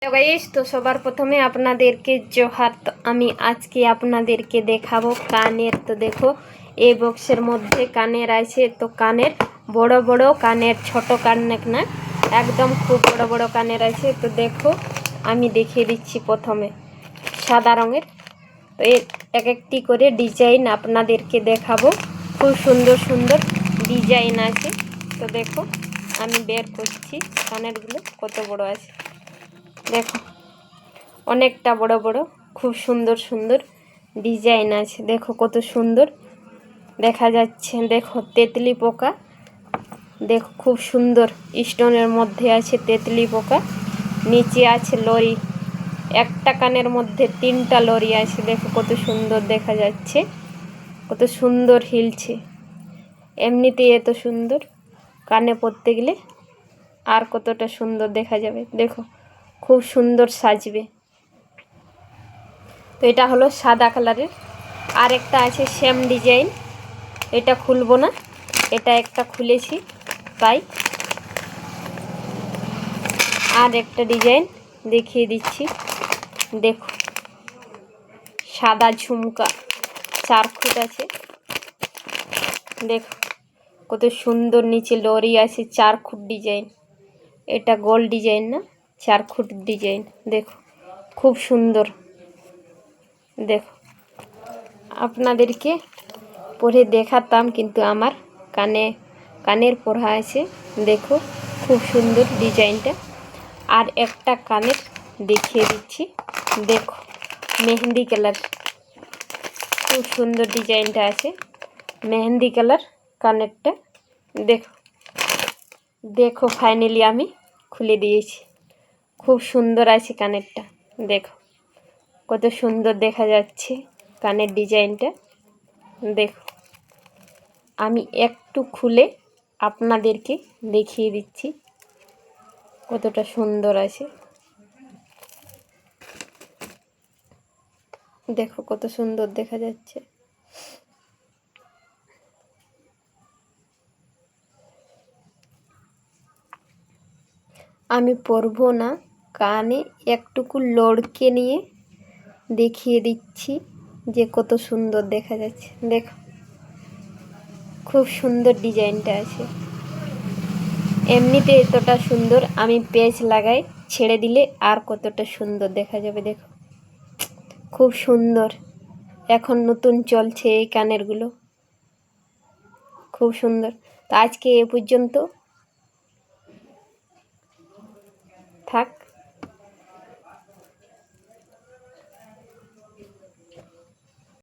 Hello guys, তো সবার প্রথমে আপনাদেরকে জোহার। তো আমি আজকে আপনাদেরকে দেখাবো কানের। তো দেখো, এই বক্সের মধ্যে কানের আছে। তো কানের বড় বড় কানের, ছোট কানের না, একদম খুব বড় বড় কানের আছে। তো দেখো, আমি দেখিয়ে দিচ্ছি। প্রথমে সাদা রঙের, তো এর এক একটি করে ডিজাইন আপনাদেরকে দেখাবো। খুব সুন্দর সুন্দর ডিজাইন আছে। তো দেখো, আমি বের করছি কানেরগুলো কত বড় আছে। দেখো, অনেকটা বড় বড়, খুব সুন্দর সুন্দর ডিজাইন আছে। দেখো কত সুন্দর দেখা যাচ্ছে। দেখো তেতলি পোকা, দেখো খুব সুন্দর স্টোনের মধ্যে আছে তেতলি পোকা। নিচে আছে লরি, একটা কানের মধ্যে 3টা লরি আছে। দেখো কত সুন্দর দেখা যাচ্ছে, কত সুন্দর হিলছে। এমনিতেই এত সুন্দর, কানে পরতে গেলে আর কতটা সুন্দর দেখা যাবে। দেখো খুব সুন্দর সাজবে। তো এটা হলো সাদা কালারের। আর একটা আছে সেম ডিজাইন, এটা খুলবো না, এটা একটা খুলেছি তাই। আর একটা ডিজাইন দেখিয়ে দিচ্ছি। দেখো, সাদা ঝুমকা, 4 ফুট আছে। দেখো কত সুন্দর, নিচে লরি আছে, 4 ফুট ডিজাইন। এটা গোল ডিজাইন না, 4 ফুট ডিজাইন। দেখো খুব সুন্দর। দেখো, আপনাদেরকে পরে দেখাতাম, কিন্তু আমার কানের পরা আছে। দেখো খুব সুন্দর ডিজাইনটা। আর একটা কানের দেখিয়ে দিচ্ছি। দেখো মেহেন্দি কালার, খুব সুন্দর ডিজাইনটা আছে। মেহেন্দি কালার কানেরটা। দেখো দেখো ফাইনালি আমি খুলে দিয়েছি। খুব সুন্দর আছে কানেরটা। দেখো কত সুন্দর দেখা যাচ্ছে কানের ডিজাইনটা। দেখো, আমি একটু খুলে আপনাদেরকে দেখিয়ে দিচ্ছি কতটা সুন্দর আছে। দেখো কত সুন্দর দেখা যাচ্ছে। আমি পরবো না, কানে একটুকু লড়কে নিয়ে দেখিয়ে দিচ্ছি যে কত সুন্দর দেখা যাচ্ছে। দেখো খুব সুন্দর ডিজাইনটা আছে। এমনিতে এতটা সুন্দর, আমি পেঁচ লাগাই, ছেড়ে দিলে আর কতটা সুন্দর দেখা যাবে। দেখো খুব সুন্দর, এখন নতুন চলছে এই কানেরগুলো, খুব সুন্দর। তো আজকে এ পর্যন্ত থাক।